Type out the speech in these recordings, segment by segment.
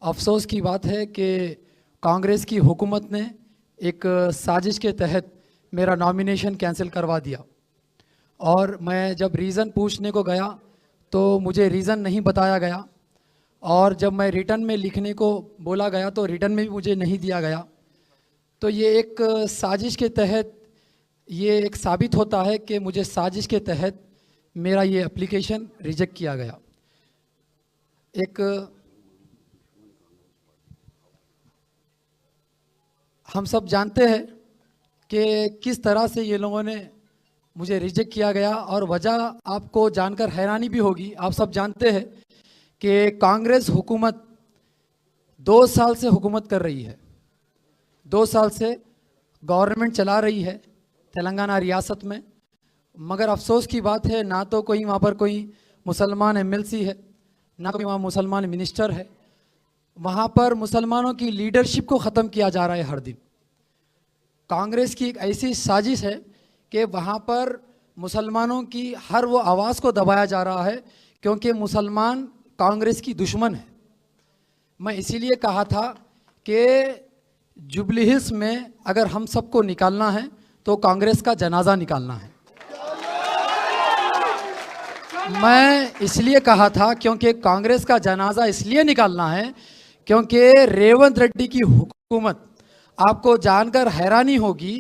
अफसोस की बात है कि कांग्रेस की हुकूमत ने एक साजिश के तहत मेरा नॉमिनेशन कैंसिल करवा दिया और मैं जब रीज़न पूछने को गया तो मुझे रीज़न नहीं बताया गया और जब मैं रिटर्न में लिखने को बोला गया तो रिटर्न में भी मुझे नहीं दिया गया। तो ये एक साजिश के तहत ये एक साबित होता है कि मुझे साजिश के तहत मेरा ये एप्लीकेशन रिजेक्ट किया गया। हम सब जानते हैं कि किस तरह से ये लोगों ने मुझे रिजेक्ट किया गया और वजह आपको जानकर हैरानी भी होगी। आप सब जानते हैं कि कांग्रेस हुकूमत 2 साल से हुकूमत कर रही है, 2 साल से गवर्नमेंट चला रही है तेलंगाना रियासत में, मगर अफसोस की बात है ना तो कोई वहाँ पर कोई मुसलमान एमएलसी है, ना कोई वहाँ मुसलमान मिनिस्टर है। वहाँ पर मुसलमानों की लीडरशिप को ख़त्म किया जा रहा है हर दिन। कांग्रेस की एक ऐसी साजिश है कि वहाँ पर मुसलमानों की हर वो आवाज़ को दबाया जा रहा है क्योंकि मुसलमान कांग्रेस की दुश्मन है। मैं इसीलिए कहा था कि जुबली हिल्स में अगर हम सबको निकालना है तो कांग्रेस का जनाजा निकालना है। मैं इसलिए कहा था क्योंकि कांग्रेस का जनाजा इसलिए निकालना है क्योंकि रेवंत रेड्डी की हुकूमत, आपको जानकर हैरानी होगी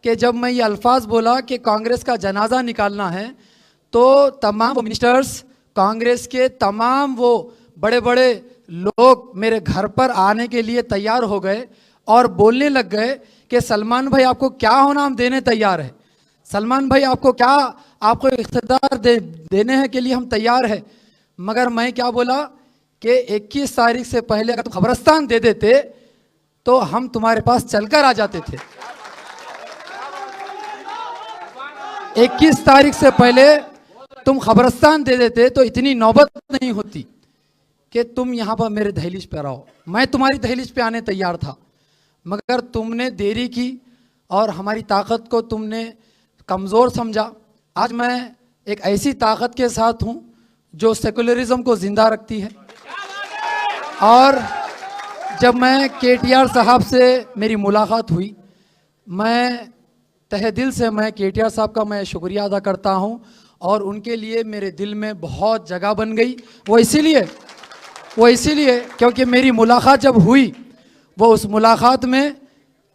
कि जब मैं ये अल्फाज बोला कि कांग्रेस का जनाजा निकालना है तो तमाम मिनिस्टर्स, कांग्रेस के तमाम वो बड़े बड़े लोग मेरे घर पर आने के लिए तैयार हो गए और बोलने लग गए कि सलमान भाई आपको क्या होना हम देने तैयार है, सलमान भाई आपको क्या, आपको इख्तियार देने के लिए हम तैयार है। मगर मैं क्या बोला कि 21 तारीख से पहले अगर तुम खबरस्तान दे देते तो हम तुम्हारे पास चलकर आ जाते थे। 21 तारीख से पहले तुम खबरस्तान दे देते तो इतनी नौबत नहीं होती कि तुम यहाँ पर मेरे दहलीज पे आओ। मैं तुम्हारी दहलीज पे आने तैयार था, मगर तुमने देरी की और हमारी ताकत को तुमने कमज़ोर समझा। आज मैं एक ऐसी ताकत के साथ हूँ जो सेकुलरिज्म को ज़िंदा रखती है। और जब मैं केटीआर साहब से मेरी मुलाकात हुई, मैं तहे दिल से मैं केटीआर साहब का मैं शुक्रिया अदा करता हूँ और उनके लिए मेरे दिल में बहुत जगह बन गई। वो इसीलिए क्योंकि मेरी मुलाकात जब हुई, वो उस मुलाकात में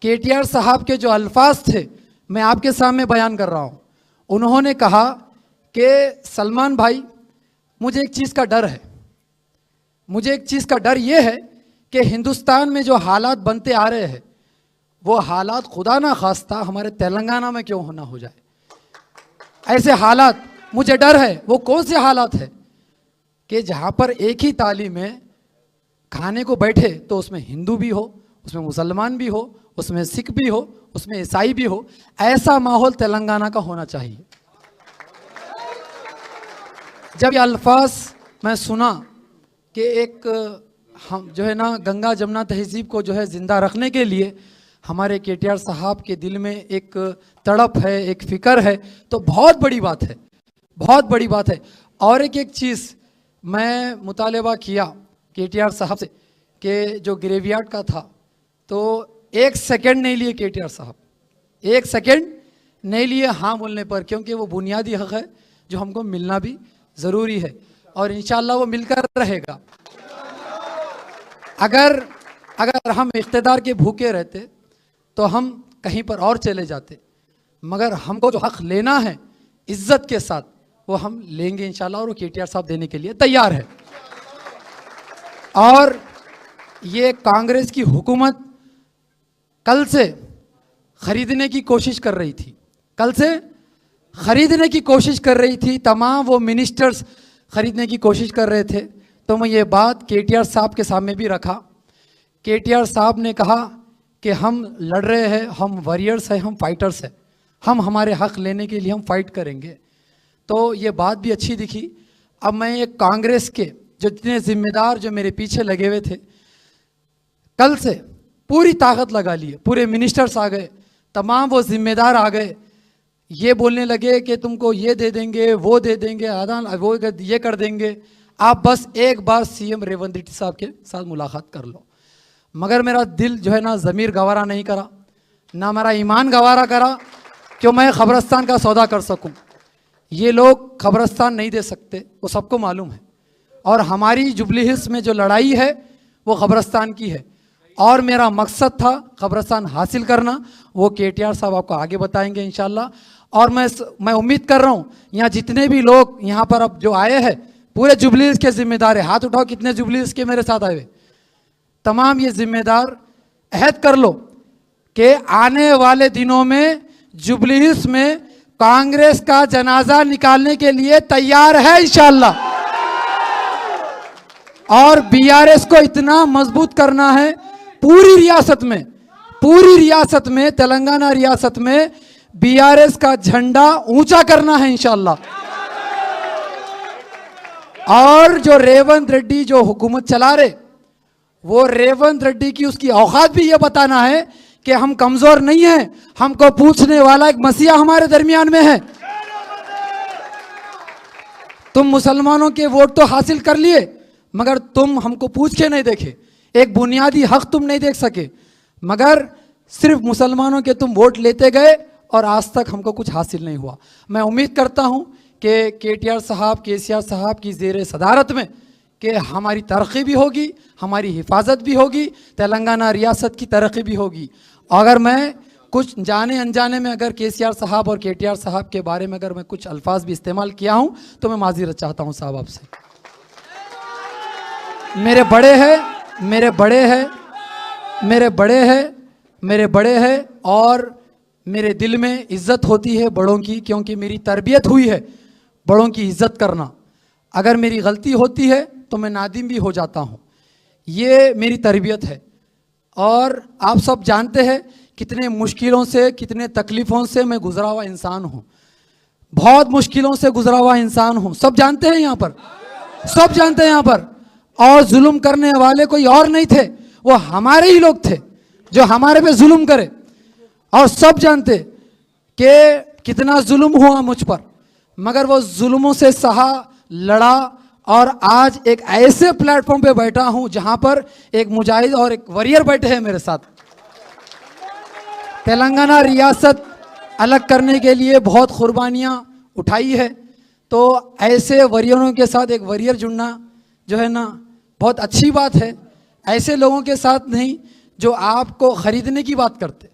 केटीआर साहब के जो अल्फाज थे मैं आपके सामने बयान कर रहा हूँ। उन्होंने कहा कि सलमान भाई मुझे एक चीज़ का डर है, मुझे एक चीज़ का डर ये है कि हिंदुस्तान में जो हालात बनते आ रहे हैं वो हालात खुदा ना खास्ता हमारे तेलंगाना में क्यों होना हो जाए। ऐसे हालात मुझे डर है। वो कौन से हालात है कि जहाँ पर एक ही थाली में खाने को बैठे तो उसमें हिंदू भी हो, उसमें मुसलमान भी हो, उसमें सिख भी हो, उसमें ईसाई भी हो। ऐसा माहौल तेलंगाना का होना चाहिए। जब ये अल्फाज मैं सुना कि एक हम जो है ना गंगा जमुना तहजीब को जो है ज़िंदा रखने के लिए हमारे केटीआर साहब के दिल में एक तड़प है, एक फ़िक्र है, तो बहुत बड़ी बात है, बहुत बड़ी बात है। और एक चीज़ मैं मुतालबा किया केटीआर साहब से कि जो ग्रेवयार्ड का था तो 1 सेकंड नहीं लिए केटीआर साहब, 1 सेकंड नहीं लिए हाँ बोलने पर, क्योंकि वो बुनियादी हक़ है जो हमको मिलना भी ज़रूरी है और इंशाअल्लाह वो मिलकर रहेगा। अगर हम इख्तिदार के भूखे रहते तो हम कहीं पर और चले जाते, मगर हमको जो हक़ लेना है इज़्ज़त के साथ वो हम लेंगे इंशाअल्लाह, और वो केटीआर साहब देने के लिए तैयार है। और ये कांग्रेस की हुकूमत कल से ख़रीदने की कोशिश कर रही थी, कल से ख़रीदने की कोशिश कर रही थी, तमाम वो मिनिस्टर्स ख़रीदने की कोशिश कर रहे थे। तो मैं ये बात केटीआर साहब के सामने भी रखा। केटीआर साहब ने कहा कि हम लड़ रहे हैं, हम वॉरियर्स हैं, हम फाइटर्स हैं, हम हमारे हक़ लेने के लिए हम फाइट करेंगे। तो ये बात भी अच्छी दिखी। अब मैं ये कांग्रेस के जो जितने ज़िम्मेदार जो मेरे पीछे लगे हुए थे, कल से पूरी ताकत लगा लिए, पूरे मिनिस्टर्स आ गए, तमाम वो ज़िम्मेदार आ गए, ये बोलने लगे कि तुमको ये दे देंगे, वो दे देंगे, आदान वो ये कर देंगे। आप बस एक बार सीएम रेवंत रेड्डी साहब के साथ मुलाकात कर लो। मगर मेरा दिल जो है ना ज़मीर गवारा नहीं करा, ना मेरा ईमान गवारा करा कि मैं खबरस्तान का सौदा कर सकूं। ये लोग खबरस्तान नहीं दे सकते, वो सबको मालूम है। और हमारी जुबली हिल्स में जो लड़ाई है वो खबरस्तान की है, और मेरा मकसद था खबरस्तान हासिल करना। वो केटीआर साहब आपको आगे बताएंगे इंशाल्लाह। और मैं उम्मीद कर रहा हूँ यहाँ जितने भी लोग यहाँ पर अब जो आए हैं पूरे जुबली हिल्स के जिम्मेदार है। हाथ उठाओ कितने जुबली हिल्स के मेरे साथ आए हुए। तमाम ये जिम्मेदार अहद कर लो कि आने वाले दिनों में जुबली हिल्स में कांग्रेस का जनाजा निकालने के लिए तैयार है इंशाल्लाह। और बीआरएस को इतना मजबूत करना है पूरी रियासत में तेलंगाना रियासत में बीआरएस का झंडा ऊंचा करना है इंशाल्लाह। और जो रेवंत रेड्डी जो हुकूमत चला रहे, वो रेवंत रेड्डी की उसकी औकात भी ये बताना है कि हम कमजोर नहीं हैं, हमको पूछने वाला एक मसीहा हमारे दरमियान में है। तुम मुसलमानों के वोट तो हासिल कर लिए, मगर तुम हमको पूछ के नहीं देखे, एक बुनियादी हक तुम नहीं देख सके, मगर सिर्फ मुसलमानों के तुम वोट लेते गए और आज तक हमको कुछ हासिल नहीं हुआ। मैं उम्मीद करता हूं कि केटीआर साहब, केसीआर साहब की ज़ेर सदारत में कि हमारी तरक्की भी होगी, हमारी हिफाजत भी होगी, तेलंगाना रियासत की तरक्की भी होगी। अगर मैं कुछ जाने अनजाने में अगर केसीआर साहब और केटीआर साहब के बारे में अगर मैं कुछ अल्फाज भी इस्तेमाल किया हूं तो मैं माज़ीरत चाहता हूं साहब आपसे। मेरे बड़े हैं और मेरे दिल में इज़्ज़त होती है बड़ों की, क्योंकि मेरी तरबियत हुई है बड़ों की इज़्ज़त करना। अगर मेरी गलती होती है तो मैं नादिम भी हो जाता हूँ, ये मेरी तरबियत है। और आप सब जानते हैं कितने मुश्किलों से, कितने तकलीफ़ों से मैं गुज़रा हुआ इंसान हूँ, बहुत मुश्किलों से गुज़रा हुआ इंसान हूँ। सब जानते हैं यहाँ पर, सब जानते हैं यहाँ पर। और जुल्म करने वाले कोई और नहीं थे, वो हमारे ही लोग थे जो हमारे पे जुल्म करे। और सब जानते कि कितना जुल्म हुआ मुझ पर, मगर वो जुल्मों से सहा, लड़ा, और आज एक ऐसे प्लेटफॉर्म पे बैठा हूं जहां पर एक मुजाहिद और एक वॉरियर बैठे हैं मेरे साथ। तेलंगाना रियासत अलग करने के लिए बहुत कुर्बानियां उठाई है, तो ऐसे वॉरियरों के साथ एक वॉरियर जुड़ना जो है ना बहुत अच्छी बात है। ऐसे लोगों के साथ नहीं जो आपको खरीदने की बात करते,